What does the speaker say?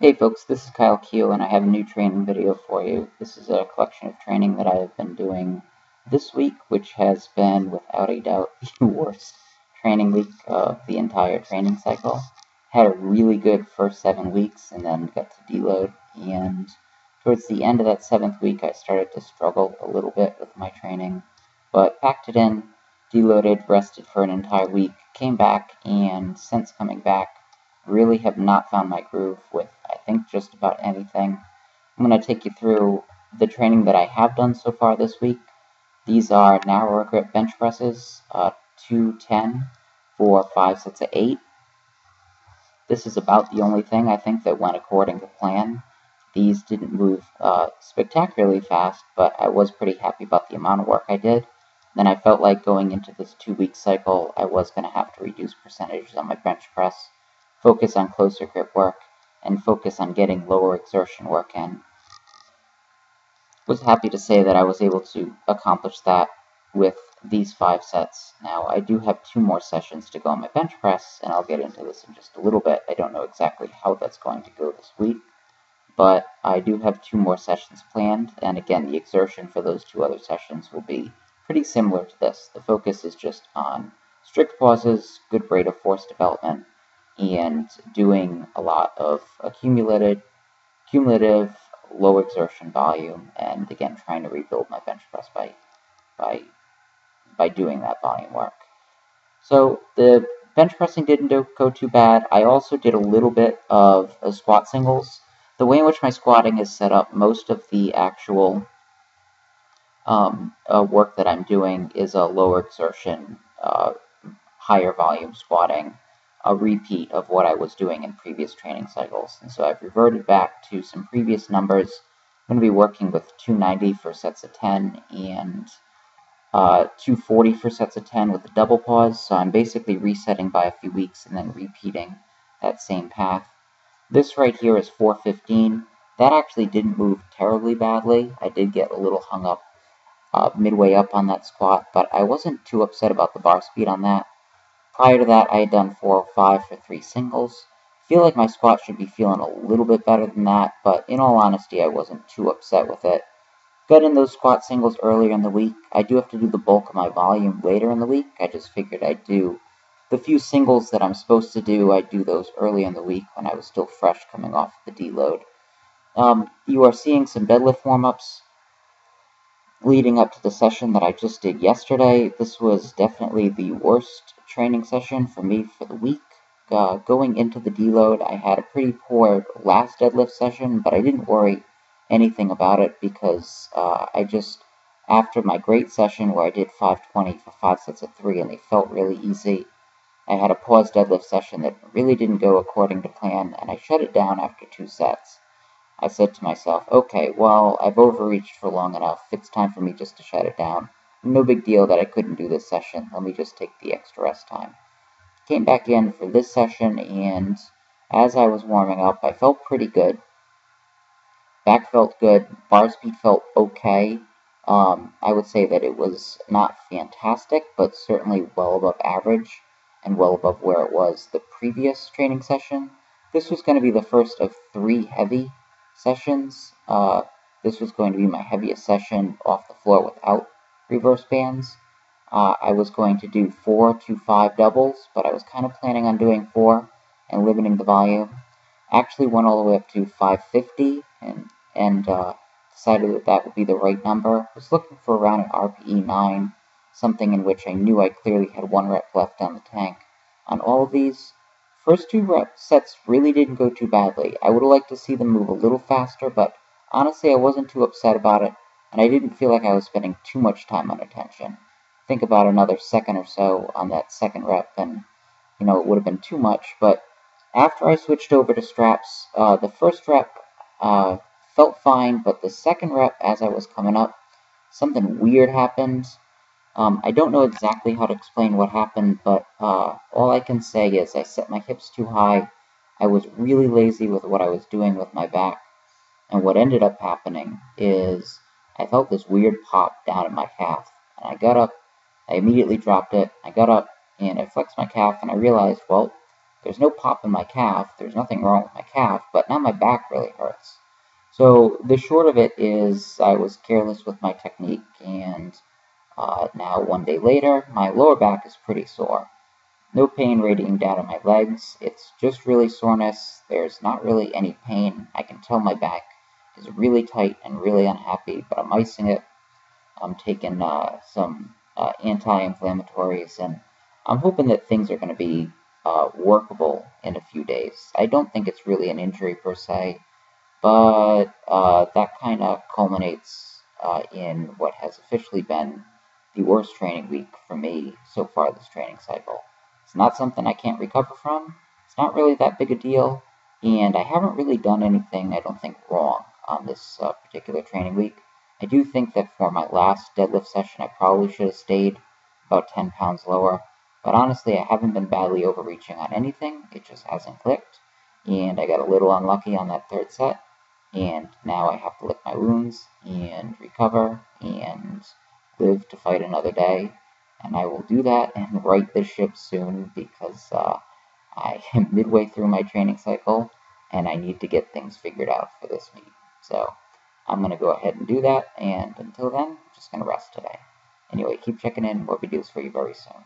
Hey folks, this is Kyle Q and I have a new training video for you. This is a collection of training that I have been doing this week, which has been without a doubt the worst training week of the entire training cycle. Had a really good first 7 weeks and then got to deload, and towards the end of that 7th week I started to struggle a little bit with my training, but packed it in, deloaded, rested for an entire week, came back, and since coming back really have not found my groove with, I think, just about anything. I'm going to take you through the training that I have done so far this week. These are narrower grip bench presses, 210 for 5 sets of 8. This is about the only thing I think that went according to plan. These didn't move spectacularly fast, but I was pretty happy about the amount of work I did. Then I felt like going into this 2-week cycle, I was going to have to reduce percentages on my bench press, focus on closer grip work, and focus on getting lower exertion work in. Was happy to say that I was able to accomplish that with these 5 sets. Now, I do have 2 more sessions to go on my bench press, and I'll get into this in just a little bit. I don't know exactly how that's going to go this week, but I do have 2 more sessions planned, and again, the exertion for those 2 other sessions will be pretty similar to this. The focus is just on strict pauses, good rate of force development, and doing a lot of cumulative low exertion volume, and again trying to rebuild my bench press by doing that volume work. So the bench pressing didn't go too bad. I also did a little bit of squat singles. The way in which my squatting is set up, most of the actual work that I'm doing is a lower exertion, higher volume squatting, a repeat of what I was doing in previous training cycles. And so I've reverted back to some previous numbers. I'm going to be working with 290 for sets of 10 and 240 for sets of 10 with a double pause. So I'm basically resetting by a few weeks and then repeating that same path. This right here is 415. That actually didn't move terribly badly. I did get a little hung up midway up on that squat, but I wasn't too upset about the bar speed on that. Prior to that, I had done 405 for 3 singles. I feel like my squat should be feeling a little bit better than that, but in all honesty, I wasn't too upset with it. Got in those squat singles earlier in the week. I do have to do the bulk of my volume later in the week. I just figured I'd do the few singles that I'm supposed to do. I'd do those early in the week when I was still fresh coming off the deload. You are seeing some deadlift warm-ups leading up to the session that I just did yesterday. This was definitely the worst training session for me for the week. Going into the deload, I had a pretty poor last deadlift session, but I didn't worry anything about it because after my great session where I did 520 for 5 sets of 3 and they felt really easy, I had a pause deadlift session that really didn't go according to plan, and I shut it down after 2 sets. I said to myself, okay, well, I've overreached for long enough. It's time for me just to shut it down. No big deal that I couldn't do this session. Let me just take the extra rest time. Came back in for this session, and as I was warming up, I felt pretty good. Back felt good. Bar speed felt okay. I would say that it was not fantastic, but certainly well above average and well above where it was the previous training session. This was going to be the first of 3 heavy sessions. This was going to be my heaviest session off the floor without reverse bands. I was going to do 4 to 5 doubles, but I was kind of planning on doing 4 and limiting the volume. Actually went all the way up to 550 and decided that that would be the right number. Was looking for around an RPE 9, something in which I knew I clearly had 1 rep left on the tank. On all of these, first 2 sets really didn't go too badly. I would have liked to see them move a little faster, but honestly I wasn't too upset about it, and I didn't feel like I was spending too much time under tension. Think about another second or so on that second rep, and it would have been too much. But after I switched over to straps, the first rep felt fine, but the second rep, as I was coming up, something weird happened. I don't know exactly how to explain what happened, but all I can say is I set my hips too high. I was really lazy with what I was doing with my back, and what ended up happening is I felt this weird pop down in my calf, and I got up. I immediately dropped it. I got up and I flexed my calf, and I realized, well, there's no pop in my calf, there's nothing wrong with my calf, but now my back really hurts. So the short of it is I was careless with my technique, and now 1 day later, my lower back is pretty sore. No pain radiating down to my legs, it's just really soreness. There's not really any pain. I can tell my back is really tight and really unhappy, but I'm icing it. I'm taking some anti-inflammatories, and I'm hoping that things are going to be workable in a few days. I don't think it's really an injury per se, but that kind of culminates in what has officially been the worst training week for me so far this training cycle. It's not something I can't recover from. It's not really that big a deal, and I haven't really done anything I don't think wrong on this particular training week. I do think that for my last deadlift session, I probably should have stayed about 10 pounds lower, but honestly, I haven't been badly overreaching on anything. It just hasn't clicked, and I got a little unlucky on that third set, and now I have to lick my wounds and recover and live to fight another day. And I will do that and right this ship soon, because I am midway through my training cycle and I need to get things figured out for this meet. So I'm going to go ahead and do that, and until then, I'm just going to rest today. Anyway, keep checking in. More videos for you very soon.